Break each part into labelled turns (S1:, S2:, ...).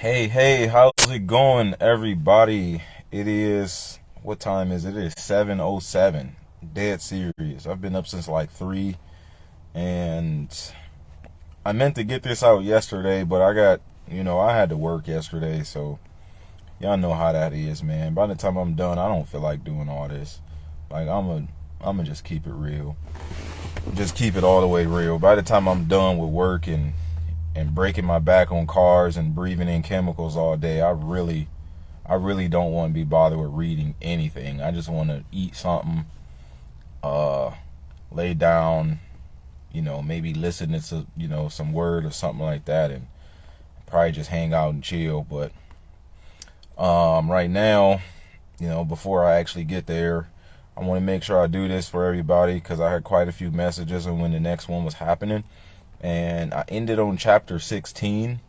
S1: Hey, how's it going, everybody? It is, what time is it? It is 7:07. Dead serious. I've been up since like 3, and I meant to get this out yesterday, but I had to work yesterday, so y'all know how that is, man. By the time I'm done, I don't feel like doing all this. Like, I'm gonna just keep it real. Just keep it all the way real. By the time I'm done with work and breaking my back on cars and breathing in chemicals all day, I really don't want to be bothered with reading anything. I just want to eat something, lay down, maybe listen to some word or something like that, and probably just hang out and chill. But right now, before I actually get there, I want to make sure I do this for everybody because I had quite a few messages on when the next one was happening. And I ended on chapter 16.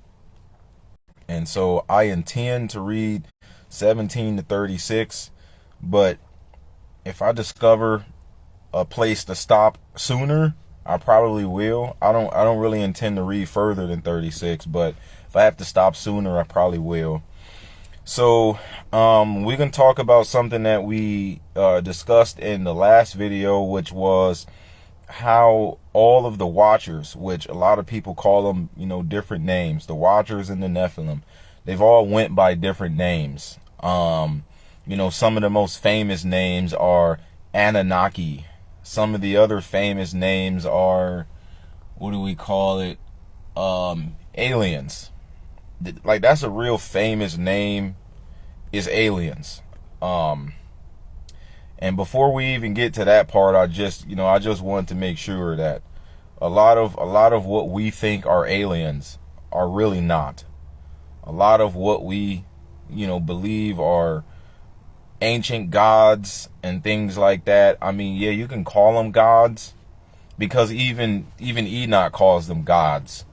S1: And so I intend to read 17 to 36. But if I discover a place to stop sooner, I probably will. I don't really intend to read further than 36. But if I have to stop sooner, I probably will. So we can talk about something that we discussed in the last video, which was how all of the watchers, which a lot of people call them, different names, the watchers and the Nephilim, they've all went by different names. Some of the most famous names are Anunnaki. Some of the other famous names are, what do we call it? Aliens. Like, that's a real famous name, is aliens. And before we even get to that part, I just want to make sure that a lot of what we think are aliens are really not. A lot of what we, believe are ancient gods and things like that. I mean, yeah, you can call them gods because even Enoch calls them gods.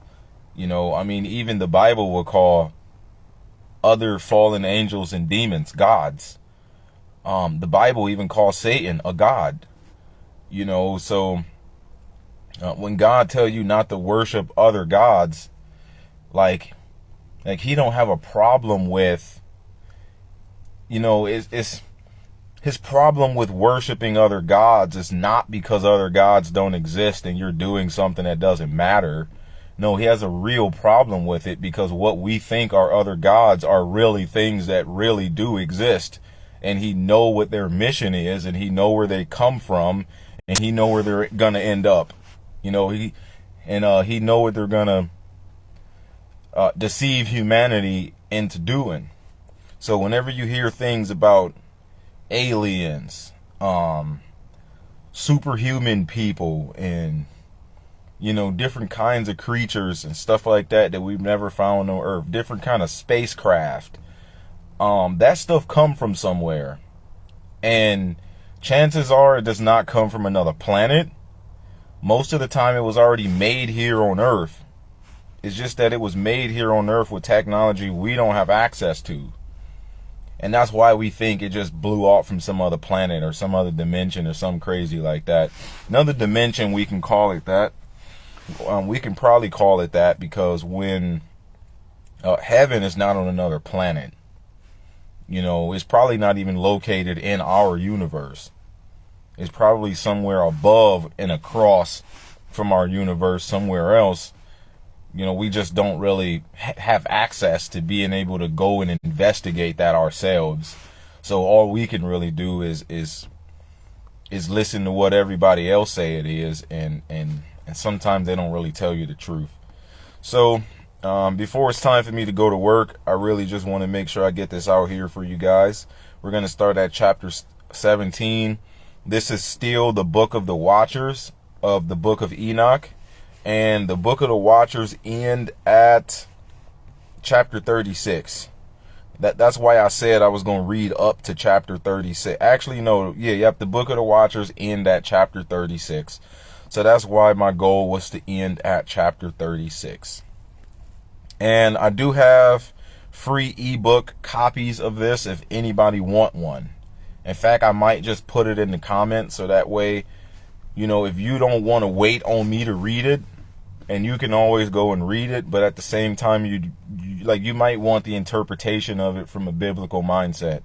S1: Even the Bible will call other fallen angels and demons gods. The Bible even calls Satan a god. So when God tell you not to worship other gods, like he don't have a problem with, it's his problem with worshiping other gods is not because other gods don't exist and you're doing something that doesn't matter. No, he has a real problem with it because what we think are other gods are really things that really do exist. And he know what their mission is, and he know where they come from, and he know where they're gonna end up. He know what they're gonna deceive humanity into doing. So whenever you hear things about aliens, superhuman people, and different kinds of creatures and stuff like that we've never found on Earth, different kind of spacecraft, that stuff come from somewhere, and chances are it does not come from another planet. Most of the time it was already made here on Earth. It's just that it was made here on Earth with technology we don't have access to, and that's why we think it just blew off from some other planet or some other dimension or something crazy like that. Another dimension, we can call it that. We can probably call it that because when heaven is not on another planet, it's probably not even located in our universe. It's probably somewhere above and across from our universe, somewhere else. We just don't really have access to being able to go and investigate that ourselves. So all we can really do is listen to what everybody else say it is, and sometimes they don't really tell you the truth. So before it's time for me to go to work, I really just want to make sure I get this out here for you guys. We're going to start at chapter 17. This is still the book of the Watchers of the book of Enoch. And the book of the Watchers end at chapter 36. That's why I said I was going to read up to chapter 36. Actually, no. Yep. The book of the Watchers end at chapter 36. So that's why my goal was to end at chapter 36. And I do have free ebook copies of this if anybody want one. In fact, I might just put it in the comments so that way, if you don't want to wait on me to read it, and you can always go and read it, but at the same time, you like you might want the interpretation of it from a biblical mindset.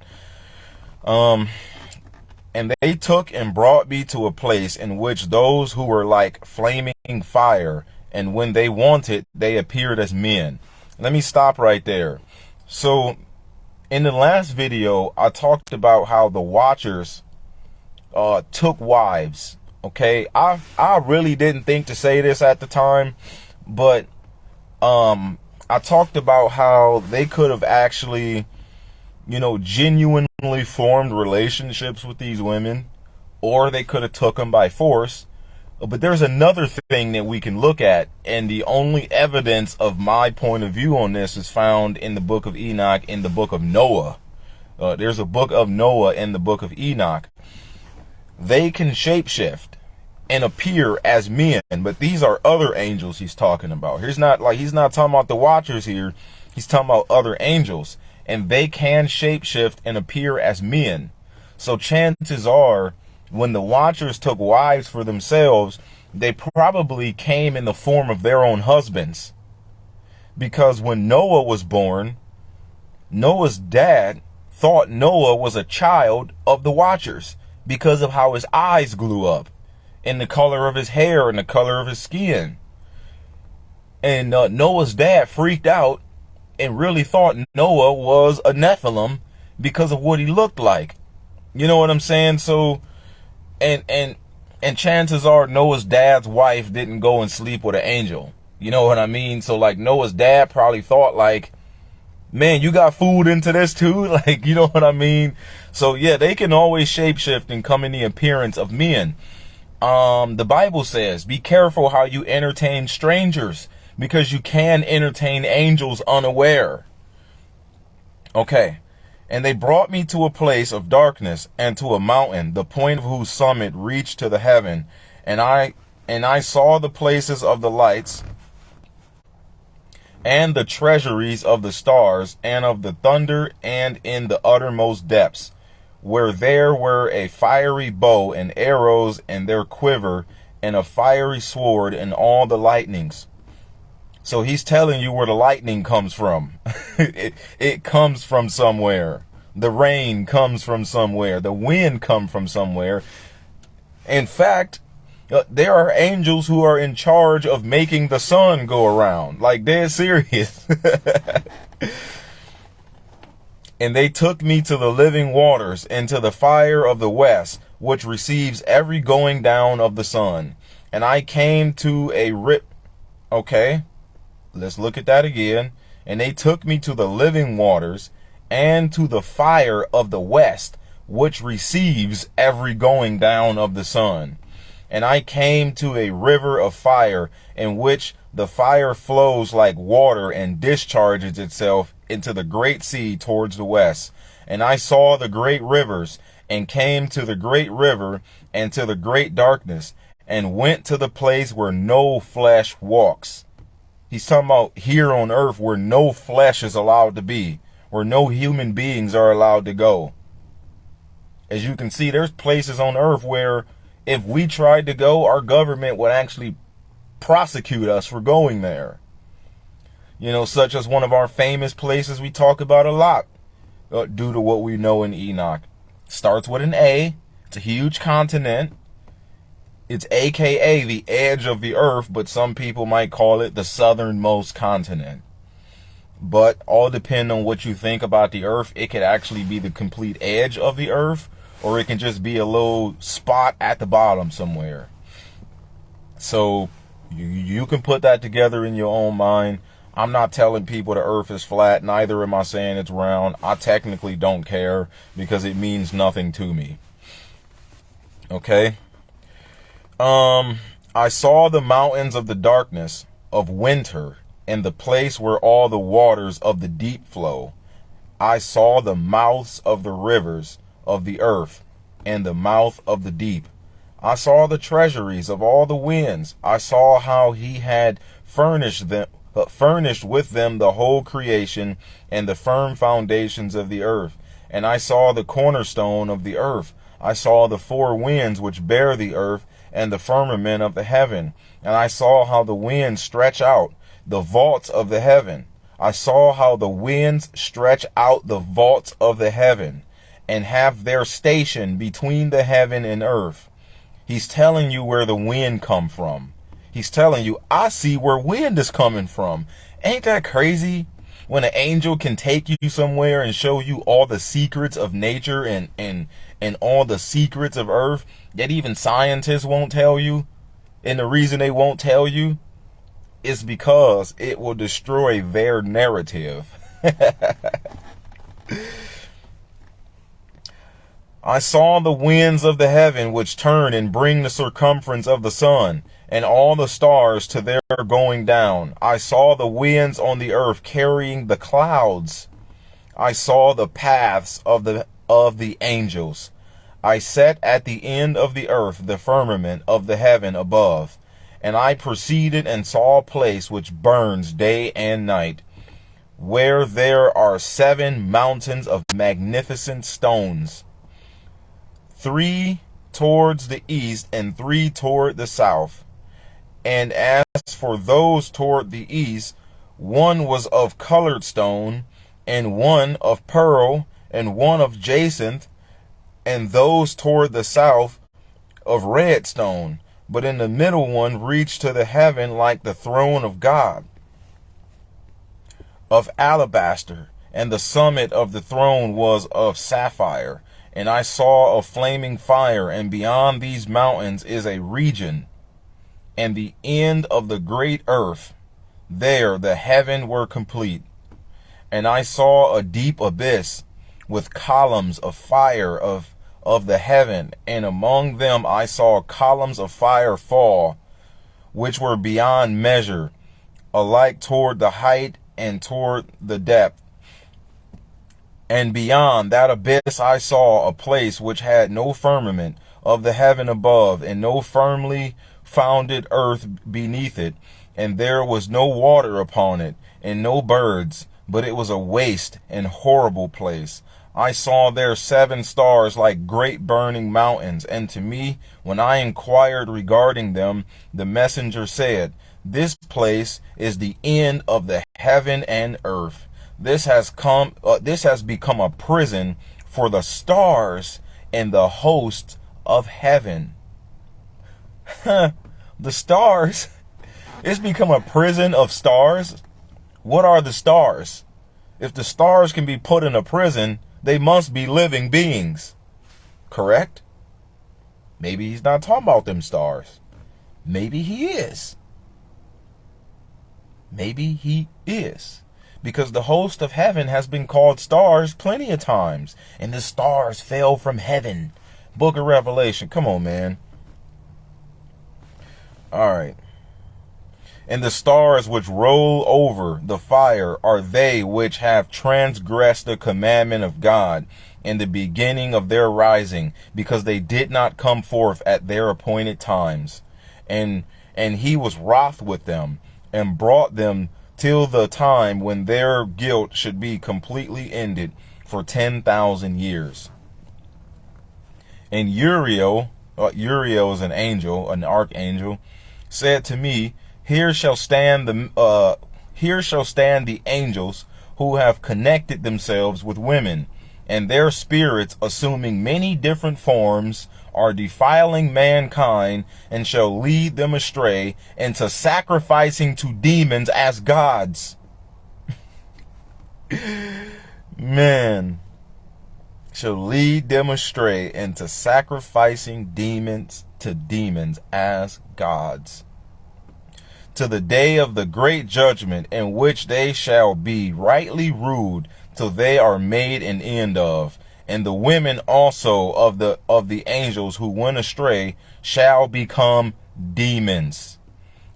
S1: And they took and brought me to a place in which those who were like flaming fire, and when they wanted, they appeared as men. Let me stop right there. So in the last video, I talked about how the Watchers took wives. Okay, I really didn't think to say this at the time, but I talked about how they could have actually, genuinely formed relationships with these women, or they could have took them by force. But there's another thing that we can look at, and the only evidence of my point of view on this is found in the book of Enoch, in the book of Noah. There's a book of Noah in the book of Enoch. They can shapeshift and appear as men, but these are other angels he's talking about. He's not talking about the Watchers here. He's talking about other angels, and they can shapeshift and appear as men. So chances are, when the Watchers took wives for themselves, they probably came in the form of their own husbands. Because when Noah was born, Noah's dad thought Noah was a child of the Watchers because of how his eyes glue up, and the color of his hair, and the color of his skin. And Noah's dad freaked out and really thought Noah was a Nephilim because of what he looked like. You know what I'm saying? So, and chances are Noah's dad's wife didn't go and sleep with an angel. You know what I mean? So like Noah's dad probably thought like, man, you got food into this too? Like, you know what I mean? So yeah, they can always shapeshift and come in the appearance of men. The Bible says, be careful how you entertain strangers, because you can entertain angels unaware. Okay. And they brought me to a place of darkness and to a mountain, the point of whose summit reached to the heaven. And I saw the places of the lights and the treasuries of the stars and of the thunder, and in the uttermost depths, where there were a fiery bow and arrows and their quiver, and a fiery sword and all the lightnings. So he's telling you where the lightning comes from. It comes from somewhere. The rain comes from somewhere. The wind comes from somewhere. In fact, there are angels who are in charge of making the sun go around. Like, dead serious. And they took me to the living waters, and to the fire of the west, which receives every going down of the sun. And I came to a Okay, let's look at that again. And they took me to the living waters, and to the fire of the west, which receives every going down of the sun. And I came to a river of fire, in which the fire flows like water and discharges itself into the great sea towards the west. And I saw the great rivers, and came to the great river, and to the great darkness, and went to the place where no flesh walks. He's talking about here on earth, where no flesh is allowed to be, where no human beings are allowed to go. As you can see, there's places on earth where if we tried to go, our government would actually prosecute us for going there. You know, such as one of our famous places we talk about a lot, due to what we know in Enoch. Starts with an A. It's a huge continent. It's AKA the edge of the earth, but some people might call it the southernmost continent. But all depend on what you think about the earth. It could actually be the complete edge of the earth, or it can just be a little spot at the bottom somewhere. So you can put that together in your own mind. I'm not telling people the earth is flat. Neither am I saying it's round. I technically don't care, because it means nothing to me. Okay? I saw the mountains of the darkness of winter, and the place where all the waters of the deep flow. I saw the mouths of the rivers of the earth, and the mouth of the deep. I saw the treasuries of all the winds. I saw how he had furnished with them the whole creation, and the firm foundations of the earth. And I saw the cornerstone of the earth. I saw the four winds which bear the earth, and the firmament of the heaven. And I saw how the winds stretch out the vaults of the heaven. I saw how the winds stretch out the vaults of the heaven and have their station between the heaven and earth. He's telling you where the wind come from. He's telling you, I see where wind is coming from. Ain't that crazy? When an angel can take you somewhere and show you all the secrets of nature and all the secrets of earth that even scientists won't tell you. And the reason they won't tell you is because it will destroy their narrative. I saw the winds of the heaven which turn and bring the circumference of the sun, and all the stars to their going down. I saw the winds on the earth carrying the clouds. I saw the paths of the angels. I set at the end of the earth the firmament of the heaven above, and I proceeded and saw a place which burns day and night, where there are 7 mountains of magnificent stones, 3 towards the east and 3 toward the south. And as for those toward the east, one was of colored stone, and one of pearl, and one of jacinth, and those toward the south of red stone. But in the middle one reached to the heaven like the throne of God, of alabaster, and the summit of the throne was of sapphire. And I saw a flaming fire, and beyond these mountains is a region, and the end of the great earth. There the heaven were complete. And I saw a deep abyss with columns of fire of the heaven, and among them I saw columns of fire fall, which were beyond measure, alike toward the height and toward the depth. And beyond that abyss I saw a place which had no firmament of the heaven above, and no firmly founded earth beneath it, and there was no water upon it, and no birds, but it was a waste and horrible place. I saw there 7 stars like great burning mountains, and to me, when I inquired regarding them, the messenger said, this place is the end of the heaven and earth. This has become a prison for the stars and the host of heaven. The stars, it's become a prison of stars. What are the stars? If the stars can be put in a prison, they must be living beings. Correct? Maybe he's not talking about them stars. Maybe he is. Maybe he is. Because the host of heaven has been called stars plenty of times. And the stars fell from heaven. Book of Revelation. Come on, man. All right. And the stars which roll over the fire are they which have transgressed the commandment of God in the beginning of their rising, because they did not come forth at their appointed times. And he was wroth with them, and brought them till the time when their guilt should be completely ended for 10,000 years. And Uriel is an angel, an archangel, said to me, Here shall stand the angels who have connected themselves with women, and their spirits, assuming many different forms, are defiling mankind, and shall lead them astray into sacrificing to demons as gods. Man, shall lead them astray into sacrificing demons to demons as gods, to the day of the great judgment, in which they shall be rightly ruled till they are made an end of. And the women also of the angels who went astray shall become demons.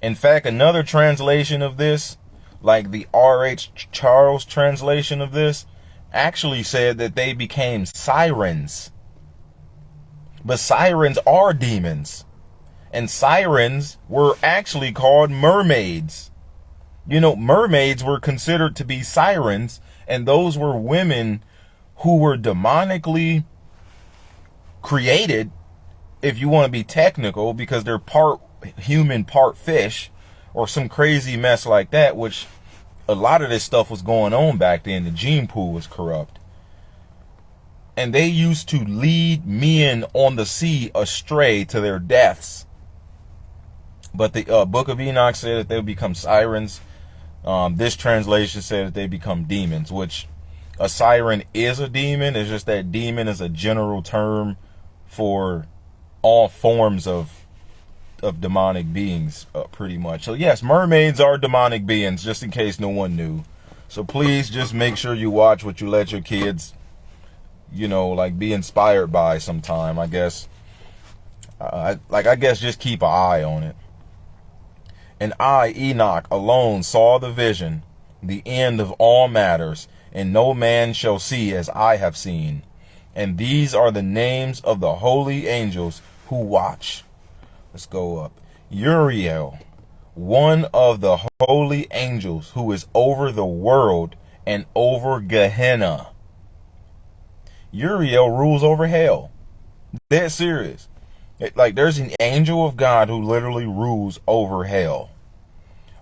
S1: In fact, another translation of this, like the R.H. Charles translation of this, actually said that they became sirens. But sirens are demons. And sirens were actually called mermaids. You know, mermaids were considered to be sirens, and those were women who were demonically created, if you want to be technical, because they're part human, part fish, or some crazy mess like that, which a lot of this stuff was going on back then. The gene pool was corrupt. And they used to lead men on the sea astray to their deaths. But the book of Enoch said that they would become sirens. This translation said that they become demons, which a siren is a demon. It's just that demon is a general term for all forms of demonic beings, pretty much. So yes, mermaids are demonic beings, just in case no one knew. So please just make sure you watch what you let your kids, you know, like, be inspired by sometime, I guess. I guess just keep an eye on it. And I, Enoch, alone saw the vision, the end of all matters, and no man shall see as I have seen. And these are the names of the holy angels who watch. Let's go up. Uriel, one of the holy angels who is over the world and over Gehenna. Uriel rules over hell. Dead serious. Like, there's an angel of God who literally rules over hell.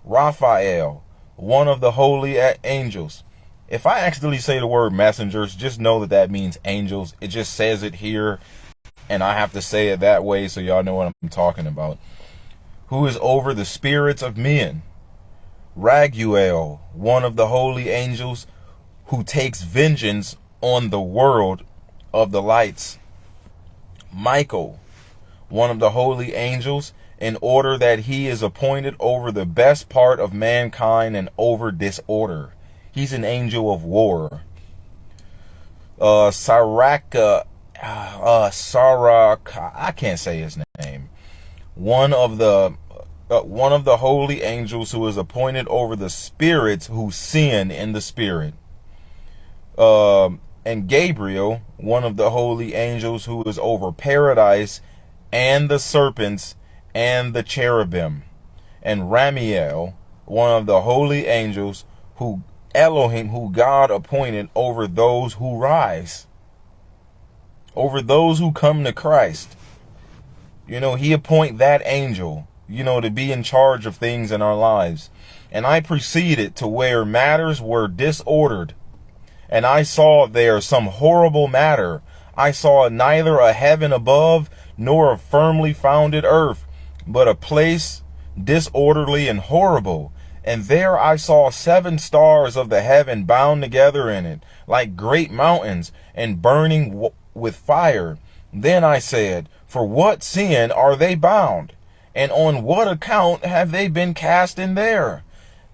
S1: Raphael, one of the holy angels. If I accidentally say the word messengers, just know that that means angels. It just says it here, and I have to say it that way so y'all know what I'm talking about. Who is over the spirits of men. Raguel, one of the holy angels who takes vengeance on the world of the lights. Michael, one of the holy angels, in order that he is appointed over the best part of mankind and over disorder. He's an angel of war. Saraka, I can't say his name. One of the holy angels who is appointed over the spirits who sin in the spirit. And Gabriel, one of the holy angels who is over paradise and the serpents and the cherubim. And Ramiel, one of the holy angels who Elohim, who God appointed over those who rise, over those who come to Christ. You know, he appoint that angel, you know, to be in charge of things in our lives. And I proceeded to where matters were disordered. And I saw there some horrible matter. I saw neither a heaven above nor a firmly founded earth, but a place disorderly and horrible. And there I saw 7 stars of the heaven bound together in it, like great mountains, and burning with fire. Then I said, for what sin are they bound? And on what account have they been cast in there?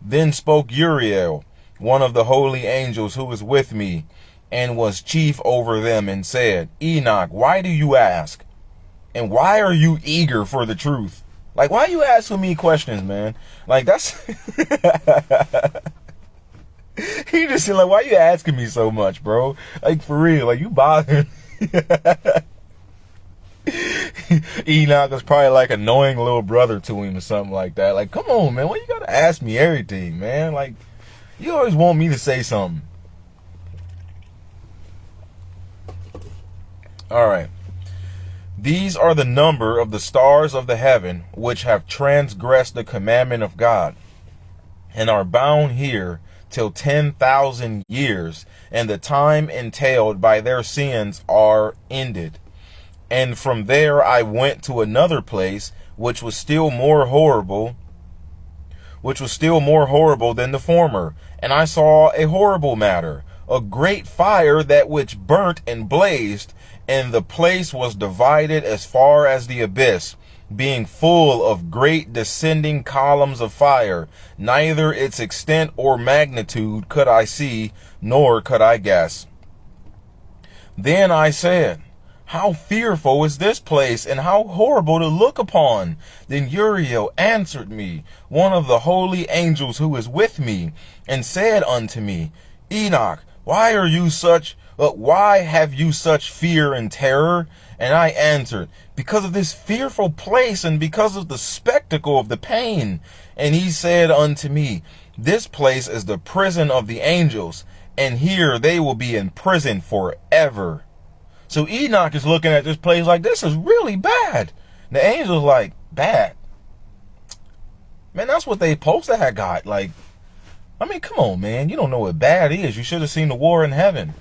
S1: Then spoke Uriel, one of the holy angels who was with me, and was chief over them, and said, Enoch, why do you ask? And why are you eager for the truth? Like, why are you asking me questions, man? Like, that's... He just said, like, why are you asking me so much, bro? Like, for real, like, you bothering. Enoch was probably like annoying little brother to him or something like that. Like, come on, man, why you gotta ask me everything, man? Like, you always want me to say something. All right. These are the number of the stars of the heaven, which have transgressed the commandment of God, and are bound here till 10,000 years, and the time entailed by their sins are ended. And from there I went to another place, which was still more horrible than the former. And I saw a horrible matter, a great fire that which burnt and blazed, and the place was divided as far as the abyss, being full of great descending columns of fire. Neither its extent or magnitude could I see, nor could I guess. Then I said, how fearful is this place, and how horrible to look upon? Then Uriel answered me, one of the holy angels who is with me, and said unto me, Enoch, why have you such fear and terror? And I answered, because of this fearful place, and because of the spectacle of the pain. And he said unto me, this place is the prison of the angels, and here they will be in prison forever. So Enoch is looking at this place like, this is really bad. The angel's like, bad? Man, that's what they supposed to have got. Like, I mean, come on, man. You don't know what bad is. You should have seen the war in heaven.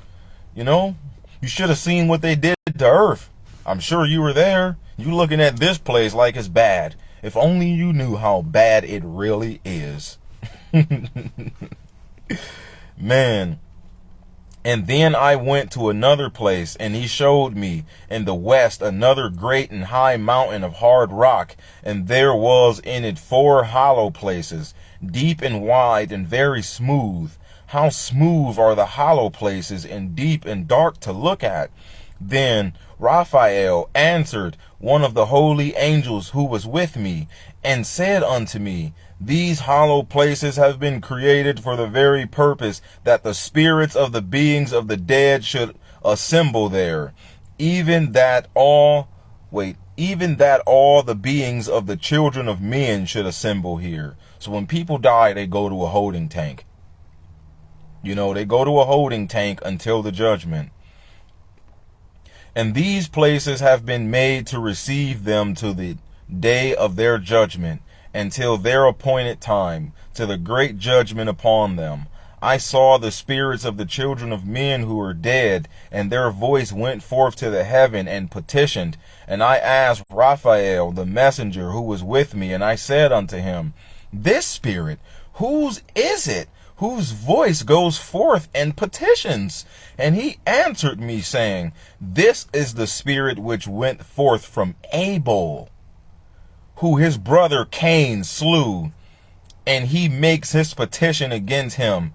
S1: You know, you should have seen what they did to earth. I'm sure you were there. You looking at this place like it's bad. If only you knew how bad it really is. Man. And then I went to another place, and he showed me in the west another great and high mountain of hard rock, and there was in it 4 hollow places, deep and wide and very smooth. How smooth are the hollow places, and deep and dark to look at. Then Raphael answered one of the holy angels who was with me, and said unto me, these hollow places have been created for the very purpose that the spirits of the beings of the dead should assemble there, even that all the beings of the children of men should assemble here. So when people die, they go to a holding tank. You know, they go to a holding tank until the judgment. And these places have been made to receive them to the day of their judgment, until their appointed time, to the great judgment upon them. I saw the spirits of the children of men who were dead, and their voice went forth to the heaven and petitioned. And I asked Raphael, the messenger who was with me, and I said unto him, this spirit, whose is it, whose voice goes forth and petitions? And he answered me, saying, this is the spirit which went forth from Abel, who his brother Cain slew, and he makes his petition against him,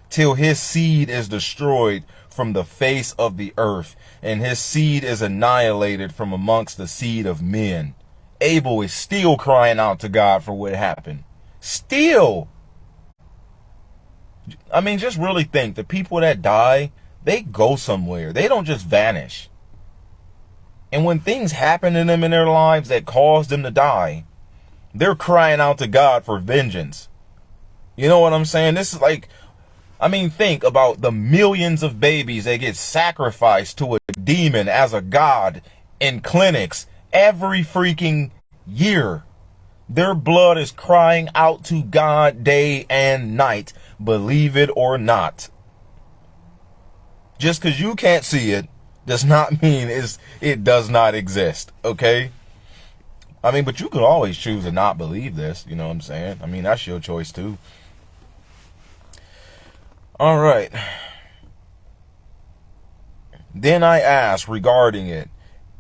S1: till his seed is destroyed from the face of the earth, and his seed is annihilated from amongst the seed of men. Abel is still crying out to God for what happened. Still. I mean, just really think, the people that die, they go somewhere. They don't just vanish. And when things happen to them in their lives that cause them to die, they're crying out to God for vengeance. You know what I'm saying? This is like, I mean, think about the millions of babies that get sacrificed to a demon as a god in clinics every freaking year. Their blood is crying out to God day and night, believe it or not. Just because you can't see it does not mean it does not exist, okay? I mean, but you could always choose to not believe this, you know what I'm saying? I mean, that's your choice too. All right. Then I asked regarding it,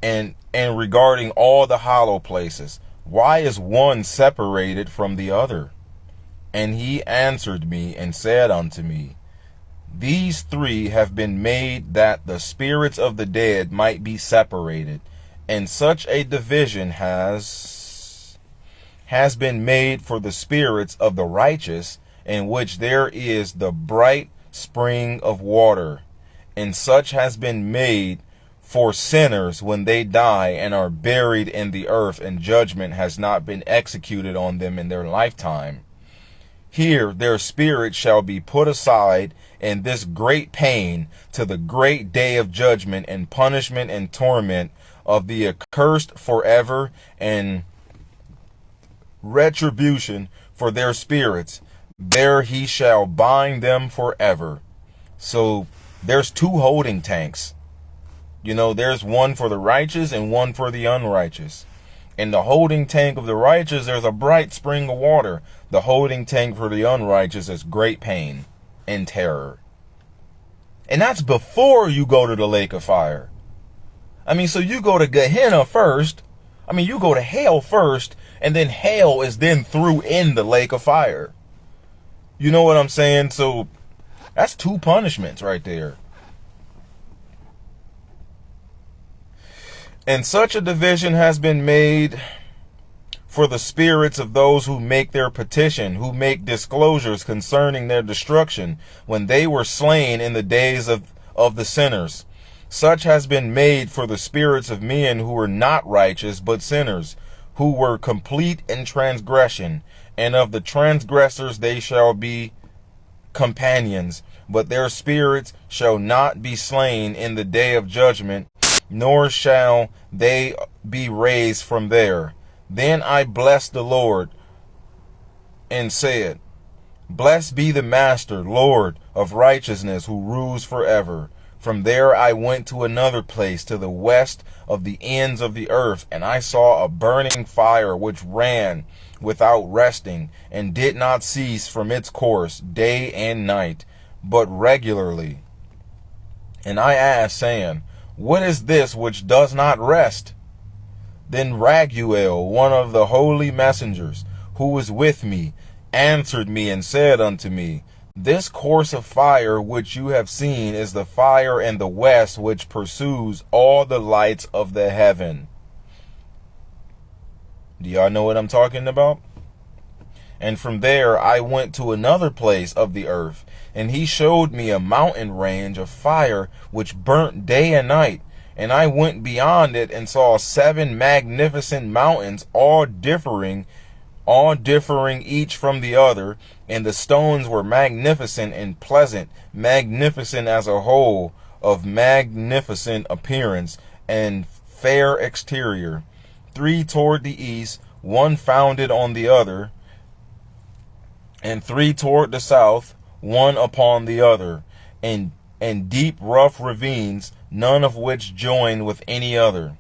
S1: and regarding all the hollow places, why is one separated from the other? And he answered me and said unto me, these 3 have been made that the spirits of the dead might be separated, and such a division has been made for the spirits of the righteous, in which there is the bright spring of water, and such has been made for sinners when they die and are buried in the earth, and judgment has not been executed on them in their lifetime. Here their spirits shall be put aside in this great pain to the great day of judgment and punishment and torment of the accursed forever, and retribution for their spirits. There he shall bind them forever. So there's 2 holding tanks. You know, there's one for the righteous and one for the unrighteous. In the holding tank of the righteous, there's a bright spring of water. The holding tank for the unrighteous is great pain and terror. And that's before you go to the lake of fire. I mean, so you go to Gehenna first. I mean, you go to hell first, and then hell is then threw in the lake of fire. You know what I'm saying? So that's 2 punishments right there. And such a division has been made for the spirits of those who make their petition, who make disclosures concerning their destruction, when they were slain in the days of the sinners. Such has been made for the spirits of men who were not righteous, but sinners, who were complete in transgression. And of the transgressors they shall be companions, but their spirits shall not be slain in the day of judgment, nor shall they be raised from there. Then I blessed the Lord and said, Blessed be the Master, Lord of righteousness, who rules forever. From there I went to another place to the west of the ends of the earth, and I saw a burning fire which ran without resting, and did not cease from its course day and night, but regularly. And I asked, saying, What is this which does not rest? Then Raguel, one of the holy messengers, who was with me, answered me and said unto me, This course of fire which you have seen is the fire in the west which pursues all the lights of the heaven. Do y'all know what I'm talking about? And from there I went to another place of the earth, and he showed me a mountain range of fire which burnt day and night. And I went beyond it and saw 7 magnificent mountains, all differing each from the other, and the stones were magnificent and pleasant, magnificent as a whole, of magnificent appearance and fair exterior. 3 toward the east, 1 founded on the other, and 3 toward the south, 1 upon the other, and deep rough ravines, none of which joined with any other.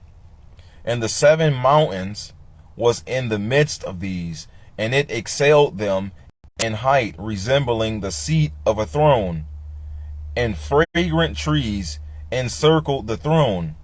S1: And the 7 mountains was in the midst of these, and it excelled them in height, resembling the seat of a throne. And fragrant trees encircled the throne.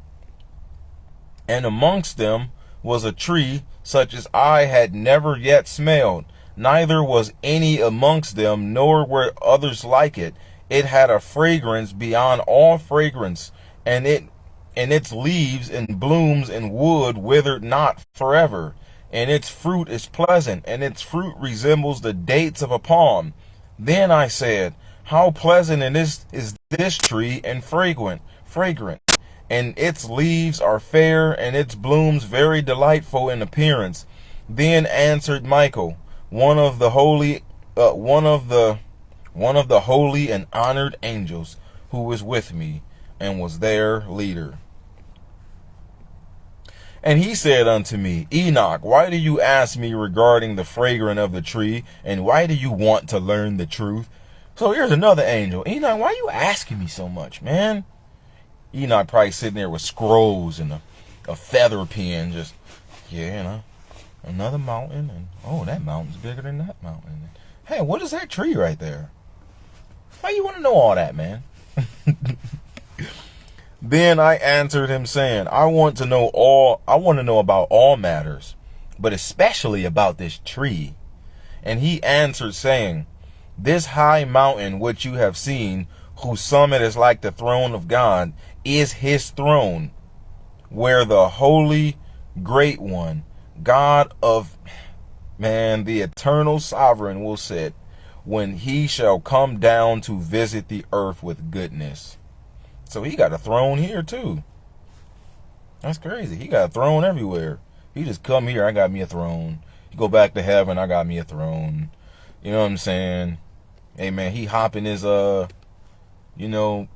S1: And amongst them was a tree such as I had never yet smelled, neither was any amongst them, nor were others like it. It had a fragrance beyond all fragrance, and its leaves and blooms and wood withered not forever. And its fruit is pleasant, and its fruit resembles the dates of a palm. Then I said, How pleasant is this tree, and fragrant, and its leaves are fair, and its blooms very delightful in appearance. Then answered Michael, one of the holy and honored angels, who was with me, and was their leader. And he said unto me, Enoch, why do you ask me regarding the fragrance of the tree, and why do you want to learn the truth? So here's another angel. Enoch, why are you asking me so much, man? Enoch probably sitting there with scrolls and a feather pen, just, another mountain, and oh, that mountain's bigger than that mountain. Hey, what is that tree right there? Why you want to know all that, man? Then I answered him, saying, I want to know about all matters, but especially about this tree. And he answered, saying, This high mountain which you have seen, whose summit is like the throne of God, is his throne, where the holy great one, God of the eternal sovereign, will sit, when he shall come down to visit the earth with goodness. So he got a throne here too. That's crazy. He got a throne everywhere. He just come here, I got me a throne. He go back to heaven, I got me a throne. You know what I'm saying? Hey man, he hopping his even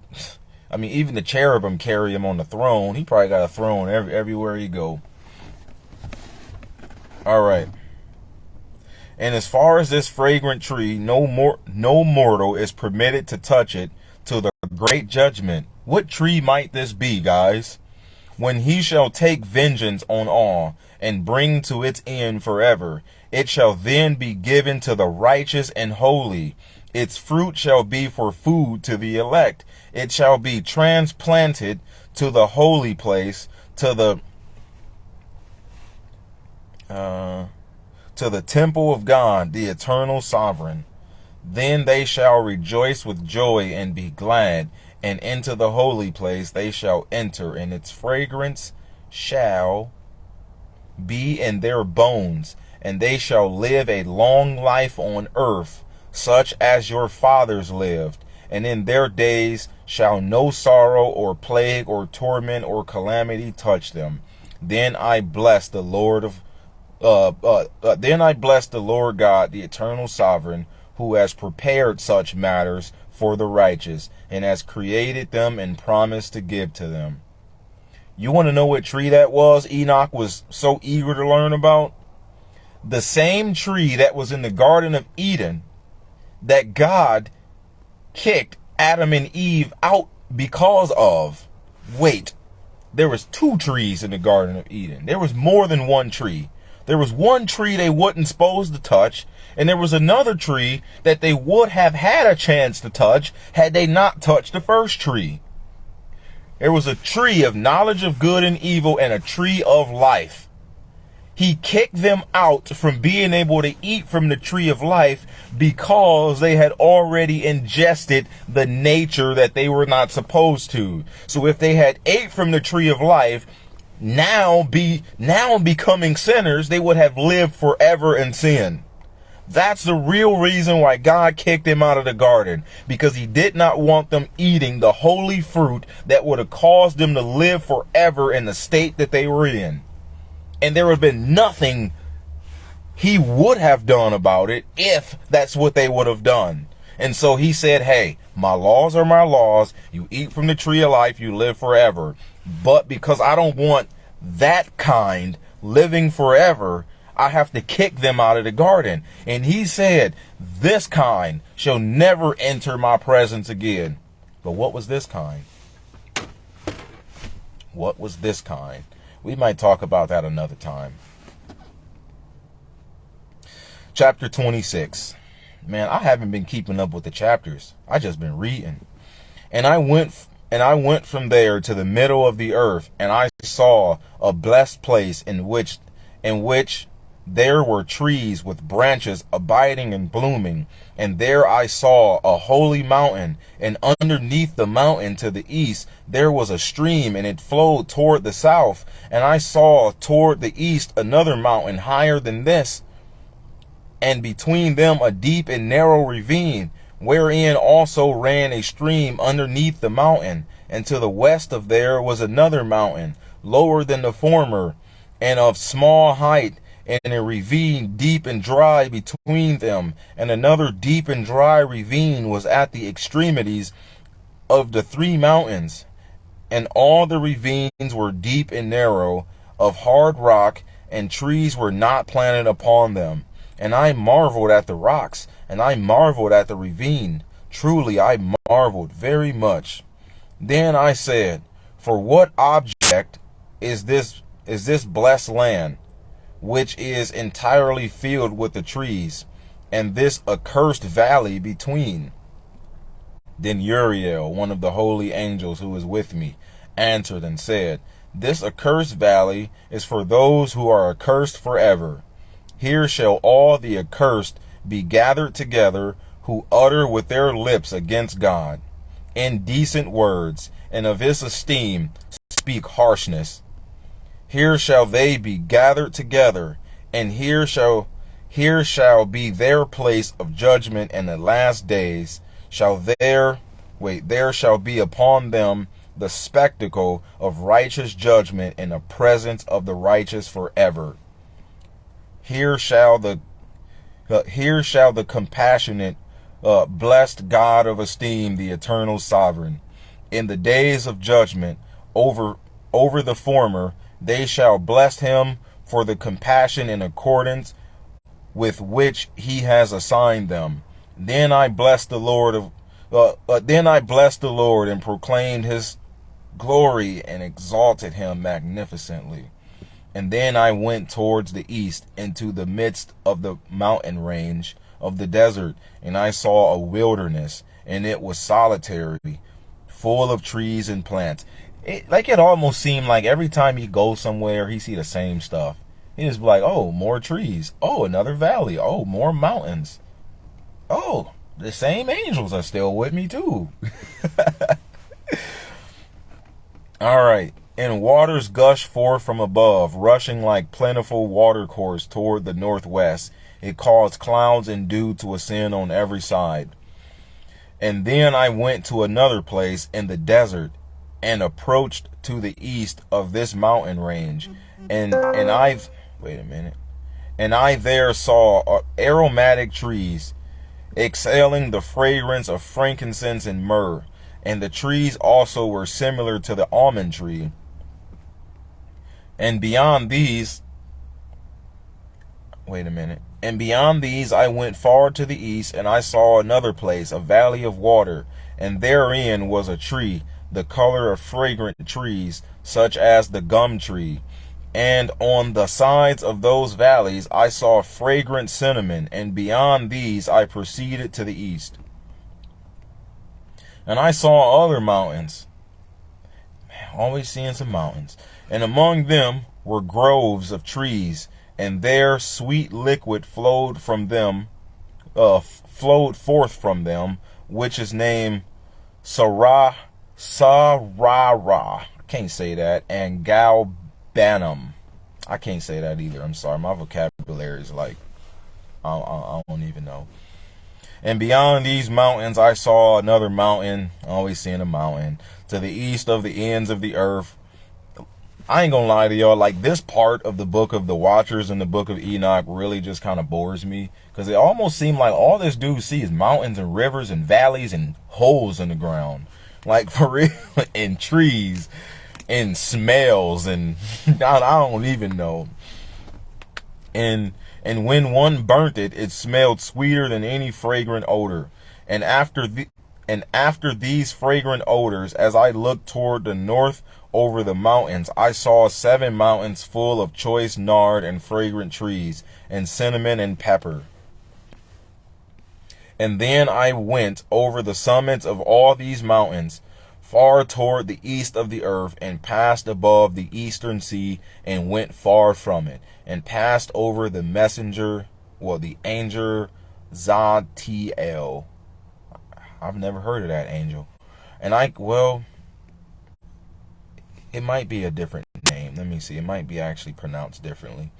S1: the cherubim carry him on the throne. He probably got a throne everywhere he go. All right. And as far as this fragrant tree, no mortal is permitted to touch it till the great judgment. What tree might this be, guys? When he shall take vengeance on all and bring to its end forever, it shall then be given to the righteous and holy. Its fruit shall be for food to the elect. It shall be transplanted to the holy place, to the temple of God, the eternal sovereign. Then they shall rejoice with joy and be glad, and into the holy place they shall enter, and its fragrance shall be in their bones, and they shall live a long life on earth, such as your fathers lived, and in their days shall no sorrow or plague or torment or calamity touch them. Then I bless the Lord God, the eternal sovereign, who has prepared such matters for the righteous, and has created them and promised to give to them. You want to know what tree that was Enoch was so eager to learn about? The same tree that was in the Garden of Eden that God kicked Adam and Eve out because of. Wait, there was 2 trees in the Garden of Eden. There was more than one tree. There was one tree they wasn't supposed to touch, and there was another tree that they would have had a chance to touch had they not touched the first tree. There was a tree of knowledge of good and evil and a tree of life. He kicked them out from being able to eat from the tree of life because they had already ingested the nature that they were not supposed to. So if they had ate from the tree of life, now becoming sinners, they would have lived forever in sin. That's the real reason why God kicked them out of the garden, because he did not want them eating the holy fruit that would have caused them to live forever in the state that they were in. And there would have been nothing he would have done about it if that's what they would have done. And so he said, hey, my laws are my laws. You eat from the tree of life, you live forever. But because I don't want that kind living forever, I have to kick them out of the garden. And he said, this kind shall never enter my presence again. But what was this kind? What was this kind? We might talk about that another time. Chapter 26. Man, I haven't been keeping up with the chapters. I just been reading. And I went from there to the middle of the earth, and I saw a blessed place in which there were trees with branches abiding and blooming. And there I saw a holy mountain, and underneath the mountain to the east there was a stream, and it flowed toward the south. And I saw toward the east another mountain higher than this, and between them a deep and narrow ravine, wherein also ran a stream underneath the mountain. And to the west of there was another mountain, lower than the former, and of small height, and a ravine deep and dry between them. And another deep and dry ravine was at the extremities of the 3 mountains. And all the ravines were deep and narrow, of hard rock, and trees were not planted upon them. And I marveled at the rocks, and I marveled at the ravine. Truly I marveled very much. Then I said, for what object is this blessed land, which is entirely filled with the trees, and this accursed valley between? Then Uriel, one of the holy angels who was with me, answered and said, this accursed valley is for those who are accursed forever. Here shall all the accursed be gathered together, who utter with their lips against God indecent words, and of his esteem speak harshness. Here shall they be gathered together, and here shall be their place of judgment in the last days. There shall be upon them the spectacle of righteous judgment in the presence of the righteous forever. Here shall the compassionate, blessed God of esteem, the eternal sovereign, in the days of judgment over the former, they shall bless him for the compassion in accordance with which he has assigned them. Then I blessed the Lord and proclaimed his glory and exalted him magnificently. And then I went towards the east into the midst of the mountain range of the desert, and I saw a wilderness, and it was solitary, full of trees and plants. It almost seemed like every time he goes somewhere, he see the same stuff. He just be like, oh, more trees. Oh, another valley. Oh, more mountains. Oh, the same angels are still with me too. All right. And waters gush forth from above, rushing like plentiful watercourse toward the northwest. It caused clouds and dew to ascend on every side. And then I went to another place in the desert, and approached to the east of this mountain range. And I there saw aromatic trees, exhaling the fragrance of frankincense and myrrh. And the trees also were similar to the almond tree. And beyond these, wait a minute. And beyond these I went far to the east, and I saw another place, a valley of water, and therein was a tree, the color of fragrant trees, such as the gum tree. And on the sides of those valleys I saw fragrant cinnamon, and beyond these I proceeded to the east. And I saw other mountains. Man, always seeing some mountains. And among them were groves of trees, and there sweet liquid flowed forth from them, which is named Sarara. I can't say that. And Galbanum. I can't say that either. I'm sorry. My vocabulary is like, I don't even know. And beyond these mountains, I saw another mountain, always seeing a mountain, to the east of the ends of the earth. I ain't gonna lie to y'all, like this part of the book of the Watchers and the book of Enoch really just kind of bores me, because it almost seemed like all this dude see is mountains and rivers and valleys and holes in the ground. Like for real, and trees and smells and I don't even know. And when one burnt it, it smelled sweeter than any fragrant odor. And after these fragrant odors, as I looked toward the north over the mountains, I saw 7 mountains full of choice nard and fragrant trees, and cinnamon and pepper. And then I went over the summits of all these mountains, far toward the east of the earth, and passed above the eastern sea, and went far from it, and passed over the the angel Zatiel. I've never heard of that angel. And it might be a different name. Let me see. It might be actually pronounced differently.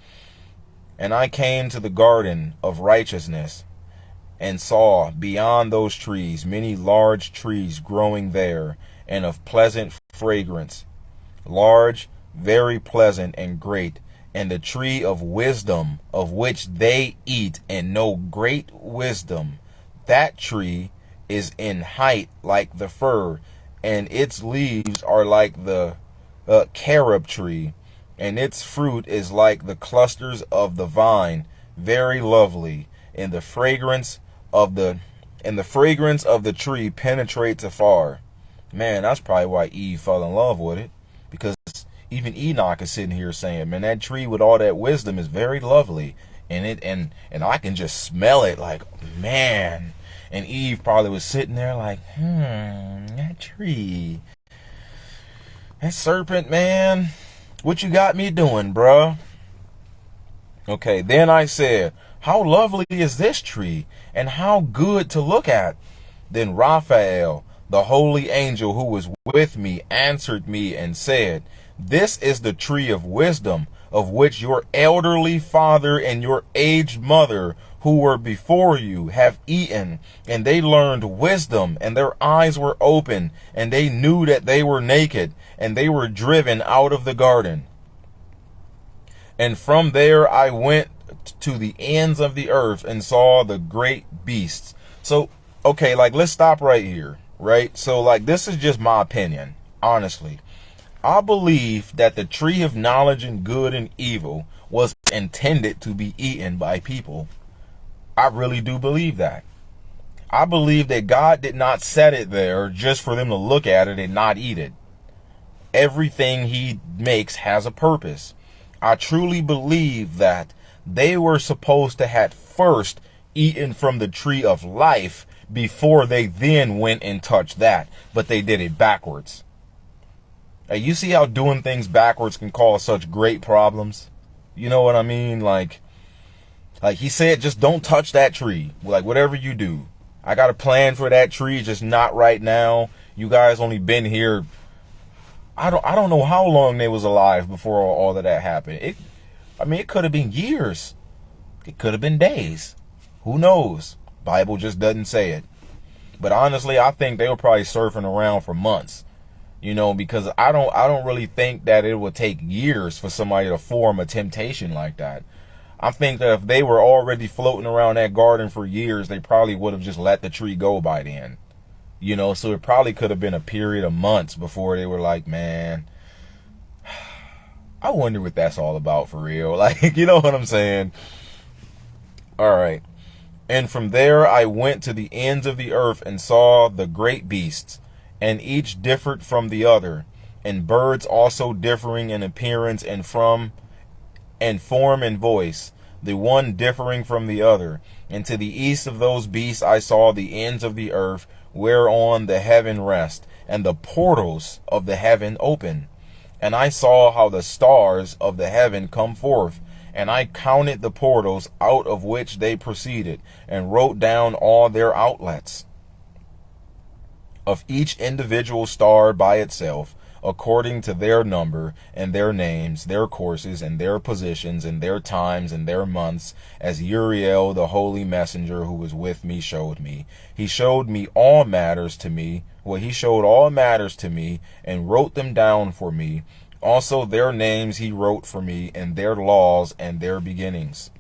S1: And I came to the garden of righteousness, and saw beyond those trees many large trees growing there, and of pleasant fragrance, large, very pleasant and great, and the tree of wisdom, of which they eat and know great wisdom. That tree is in height like the fir, and its leaves are like the carob tree, and its fruit is like the clusters of the vine, very lovely. And the fragrance of the tree penetrates afar. Man, that's probably why Eve fell in love with it, because even Enoch is sitting here saying, man, that tree with all that wisdom is very lovely, and I can just smell it, like, man. And Eve probably was sitting there like, that tree, that serpent, man, what you got me doing, bruh? Okay, then I said, how lovely is this tree, and how good to look at. Then Raphael, the holy angel who was with me, answered me and said, this is the tree of wisdom, of which your elderly father and your aged mother who were before you have eaten, and they learned wisdom, and their eyes were open, and they knew that they were naked, and they were driven out of the garden. And from there I went to the ends of the earth and saw the great beasts. So, okay, like, let's stop right here, right? So, like, this is just my opinion, honestly. I believe that the tree of knowledge and good and evil was intended to be eaten by people. I really do believe that. I believe that God did not set it there just for them to look at it and not eat it. Everything he makes has a purpose. I truly believe that they were supposed to have first eaten from the tree of life before they then went and touched that. But they did it backwards. Hey, you see how doing things backwards can cause such great problems? You know what I mean? Like he said, just don't touch that tree. Like, whatever you do, I got a plan for that tree, just not right now. You guys only been here. I don't know how long they was alive before all of that happened. It could have been years. It could have been days. Who knows? Bible just doesn't say it. But honestly, I think they were probably surfing around for months. You know, because I don't really think that it would take years for somebody to form a temptation like that. I think that if they were already floating around that garden for years, they probably would have just let the tree go by then. You know, so it probably could have been a period of months before they were like, man, I wonder what that's all about for real. Like, you know what I'm saying? All right. And from there I went to the ends of the earth and saw the great beasts, and each differed from the other, and birds also differing in appearance and form and voice, the one differing from the other. And to the east of those beasts I saw the ends of the earth, whereon the heaven rest, and the portals of the heaven open. And I saw how the stars of the heaven come forth, and I counted the portals out of which they proceeded, and wrote down all their outlets of each individual star by itself, according to their number and their names, their courses and their positions and their times and their months, as Uriel, the holy messenger who was with me, showed me. He showed me all matters to me. Well, he showed all matters to me and wrote them down for me. Also their names he wrote for me, and their laws and their beginnings.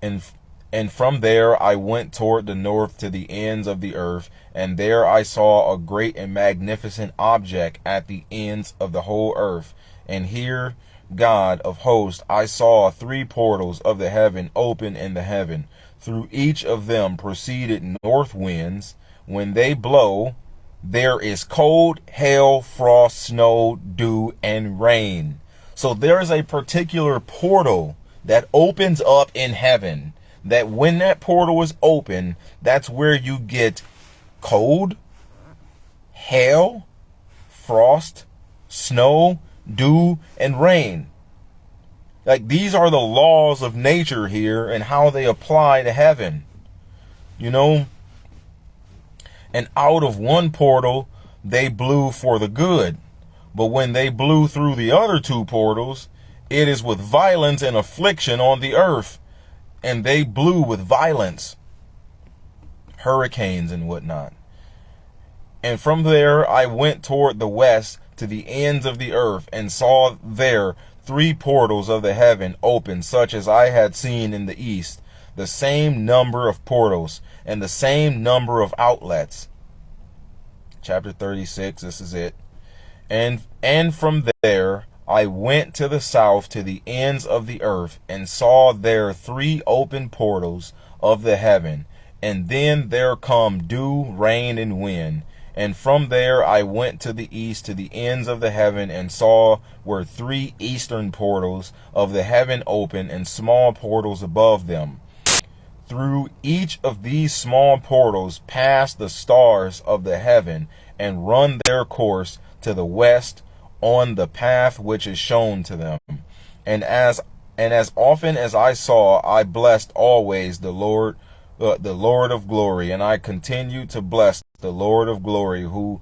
S1: And from there I went toward the north to the ends of the earth, and there I saw a great and magnificent object at the ends of the whole earth. And here, God of hosts, I saw 3 portals of the heaven open in the heaven. Through each of them proceeded north winds. When they blow, there is cold, hail, frost, snow, dew, and rain. So there is a particular portal that opens up in heaven, that when that portal is open, that's where you get cold, hail, frost, snow, dew, and rain. Like, these are the laws of nature here and how they apply to heaven. You know? And out of one portal, they blew for the good. But when they blew through the other 2 portals, it is with violence and affliction on the earth. And they blew with violence, hurricanes and whatnot. And from there I went toward the west to the ends of the earth, and saw there 3 portals of the heaven open, such as I had seen in the east, the same number of portals and the same number of outlets. Chapter 36, this is it. And from there I went to the south to the ends of the earth, and saw there 3 open portals of the heaven, and then there come dew, rain, and wind. And from there I went to the east to the ends of the heaven, and saw were 3 eastern portals of the heaven open, and small portals above them. Through each of these small portals pass the stars of the heaven, and run their course to the west on the path which is shown to them. And as often as I saw, I blessed always the Lord of glory, and I continue to bless the Lord of glory, who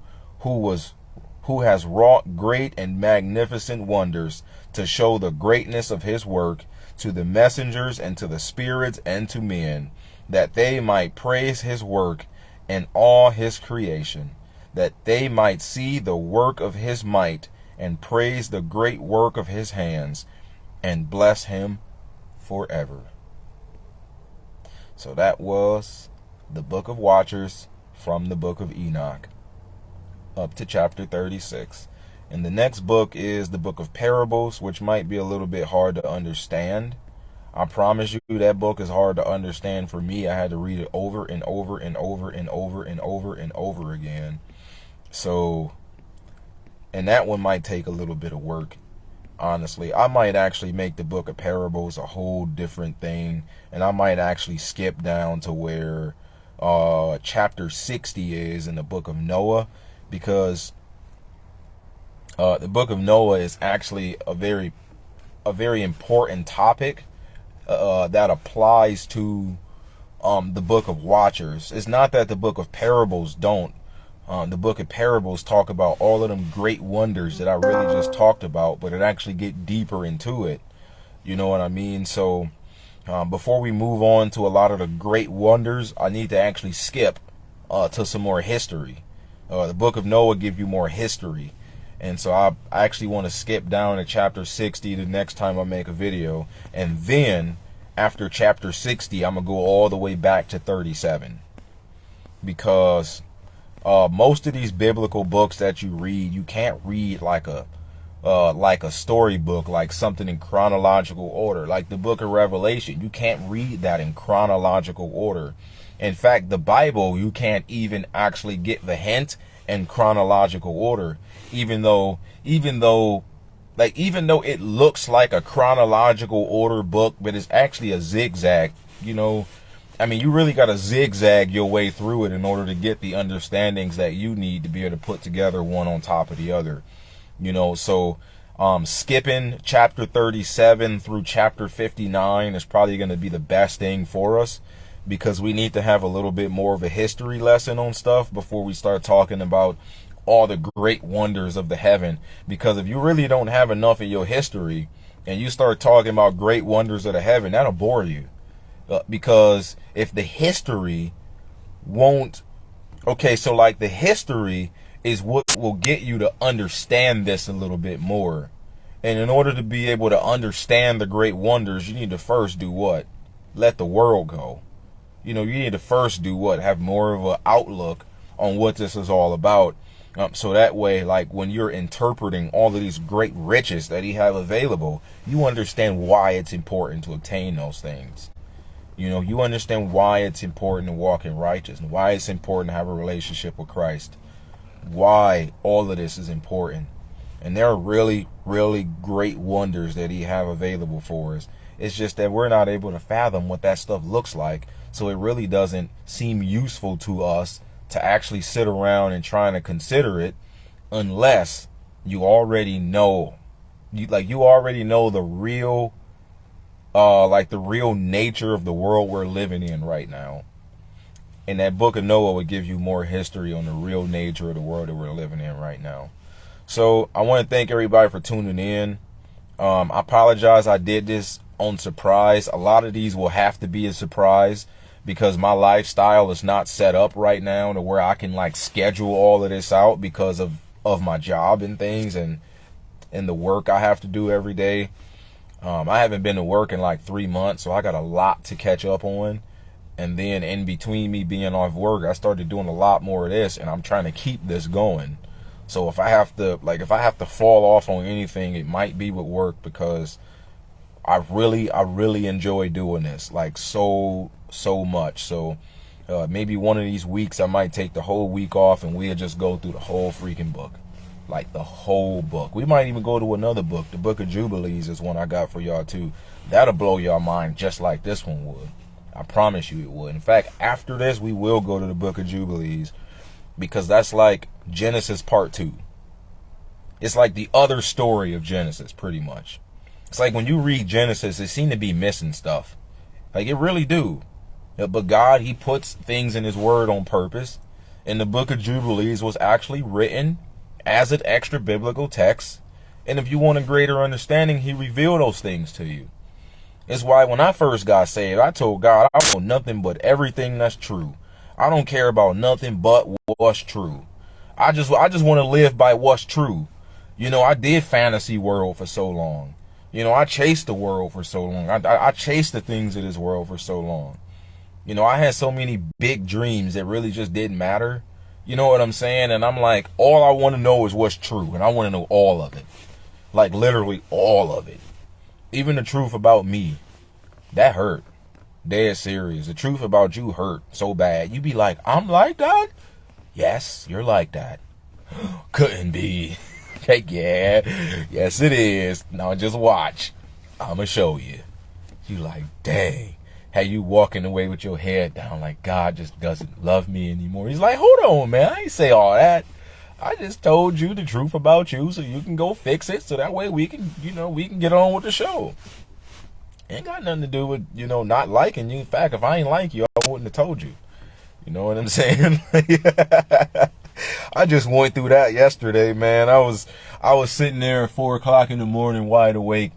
S1: has wrought great and magnificent wonders, to show the greatness of his work to the messengers and to the spirits and to men, that they might praise his work and all his creation, that they might see the work of his might, and praise the great work of his hands, and bless him forever. So that was the Book of Watchers from the Book of Enoch, up to chapter 36. And the next book is the Book of Parables, which might be a little bit hard to understand. I promise you that book is hard to understand for me. I had to read it over and over and over and over and over and over again. So, and that one might take a little bit of work. Honestly, I might actually make the Book of Parables a whole different thing, and I might actually skip down to where chapter 60 is in the Book of Noah, because the Book of Noah is actually a very important topic that applies to the Book of Watchers. It's not that the Book of Parables don't. The Book of Parables talk about all of them great wonders that I really just talked about, but it actually get deeper into it. You know what I mean? So before we move on to a lot of the great wonders, I need to actually skip to some more history. The Book of Noah give you more history. And so I actually want to skip down to chapter 60 the next time I make a video. And then after chapter 60, I'm going to go all the way back to 37. Because most of these biblical books that you read, you can't read like a like a storybook, like something in chronological order, like the book of Revelation. You can't read that in chronological order. In fact, the Bible, you can't even actually get the hint in chronological order, even though it looks like a chronological order book, but it's actually a zigzag, I mean, you really got to zigzag your way through it in order to get the understandings that you need to be able to put together one on top of the other. So skipping chapter 37 through chapter 59 is probably going to be the best thing for us, because we need to have a little bit more of a history lesson on stuff before we start talking about all the great wonders of the heaven. Because if you really don't have enough of your history and you start talking about great wonders of the heaven, that'll bore you. Because if the history won't, okay, so like the history is what will get you to understand this a little bit more. And in order to be able to understand the great wonders, you need to first do what? Let the world go. You need to first do what? Have more of an outlook on what this is all about. So that way, like when you're interpreting all of these great riches that he have available, you understand why it's important to obtain those things. You understand why it's important to walk in righteousness, why it's important to have a relationship with Christ, why all of this is important. And there are really, really great wonders that he have available for us. It's just that we're not able to fathom what that stuff looks like. So it really doesn't seem useful to us to actually sit around and trying to consider it, unless you already know, you already know the real, the real nature of the world we're living in right now. And that book of Noah would give you more history on the real nature of the world that we're living in right now. So I want to thank everybody for tuning in. I apologize I did this on surprise. A lot of these will have to be a surprise because my lifestyle is not set up right now to where I can like schedule all of this out because of my job and things and the work I have to do every day. I haven't been to work in like 3 months, so I got a lot to catch up on. And then in between me being off work, I started doing a lot more of this, and I'm trying to keep this going. So if I have to fall off on anything, it might be with work, because I really enjoy doing this, like so much. So maybe one of these weeks I might take the whole week off and we'll just go through the whole freaking book. Like the whole book. We might even go to another book. The Book of Jubilees is one I got for y'all too. That'll blow y'all mind just like this one would. I promise you it would. In fact, after this, we will go to the Book of Jubilees, because that's like Genesis part 2. It's like the other story of Genesis, pretty much. It's like when you read Genesis, it seems to be missing stuff. Like it really do. But God, he puts things in his word on purpose. And the Book of Jubilees was actually written as an extra biblical text. And if you want a greater understanding, he revealed those things to you. It's why when I first got saved, I told God, I want nothing but everything that's true. I don't care about nothing but what's true. I just want to live by what's true. I did fantasy world for so long. I chased the world for so long. I chased the things of this world for so long. I had so many big dreams that really just didn't matter. You know what I'm saying? And I'm like, all I want to know is what's true. And I want to know all of it. Like literally all of it. Even the truth about me. That hurt. Dead serious. The truth about you hurt so bad. You be like, I'm like that? Yes, you're like that. Couldn't be. Like, yeah. Yes, it is. Now just watch. I'ma show you. You like, dang. How you walking away with your head down like God just doesn't love me anymore. He's like, hold on, man. I ain't say all that. I just told you the truth about you so you can go fix it. So that way we can, we can get on with the show. Ain't got nothing to do with, not liking you. In fact, if I ain't like you, I wouldn't have told you. You know what I'm saying? I just went through that yesterday, man. I was sitting there at 4 o'clock in the morning wide awake.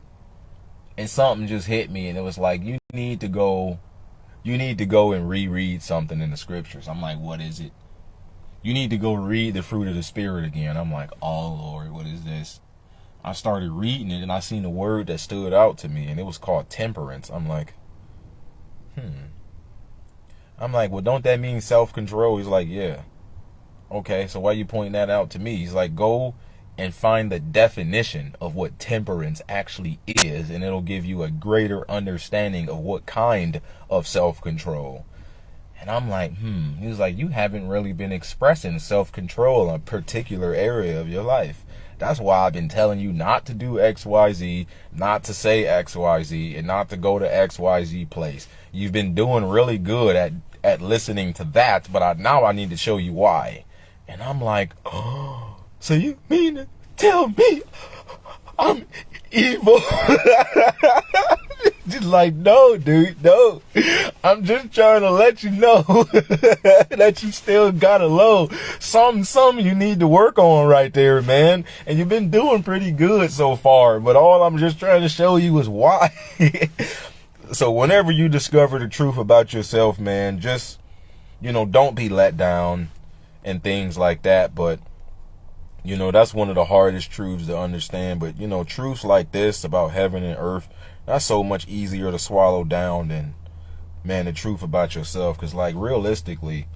S1: And something just hit me, and it was like, you need to go and reread something in the scriptures. I'm like, what is it? You need to go read the fruit of the Spirit again. I'm like, oh Lord, what is this? I started reading it, and I seen a word that stood out to me, and it was called temperance. I'm like, well, don't that mean self-control? He's like, yeah. Okay, so why you pointing that out to me? He's like, go and find the definition of what temperance actually is, and it'll give you a greater understanding of what kind of self-control. And I'm like, He was like, you haven't really been expressing self-control in a particular area of your life. That's why I've been telling you not to do XYZ, not to say XYZ, and not to go to XYZ place. You've been doing really good at listening to that, but now I need to show you why. And I'm like, oh, so you mean to tell me I'm evil? Just like, no, dude, no. I'm just trying to let you know that you still got a low. Something you need to work on right there, man. And you've been doing pretty good so far. But all I'm just trying to show you is why. So whenever you discover the truth about yourself, man, just, don't be let down and things like that. But, that's one of the hardest truths to understand. But, truths like this about heaven and earth, that's so much easier to swallow down than, man, the truth about yourself. Because, like, realistically,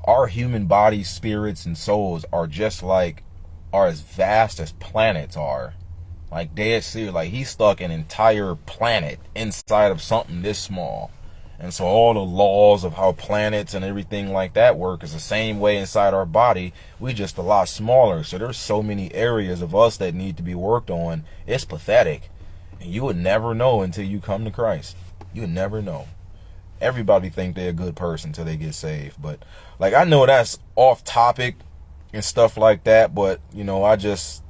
S1: our human bodies, spirits, and souls are as vast as planets are. Like, dead serious. Like, he's stuck an entire planet inside of something this small. And so all the laws of how planets and everything like that work is the same way inside our body. We just a lot smaller. So there's so many areas of us that need to be worked on. It's pathetic. And you would never know until you come to Christ. You would never know. Everybody think they're a good person until they get saved. But, like, I know that's off topic and stuff like that. But, I just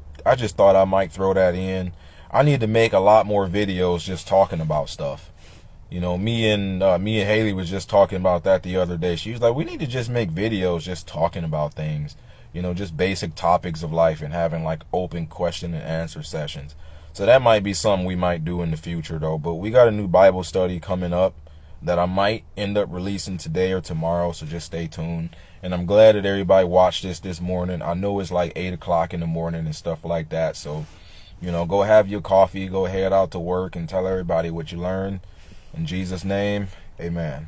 S1: thought I might throw that in. I need to make a lot more videos just talking about stuff. Me and Haley was just talking about that the other day. She was like, we need to just make videos just talking about things, just basic topics of life, and having like open question and answer sessions. So that might be something we might do in the future though. But we got a new Bible study coming up that I might end up releasing today or tomorrow. So just stay tuned. And I'm glad that everybody watched this morning. I know it's like 8 o'clock in the morning and stuff like that. So, go have your coffee, go head out to work and tell everybody what you learned. In Jesus' name, amen.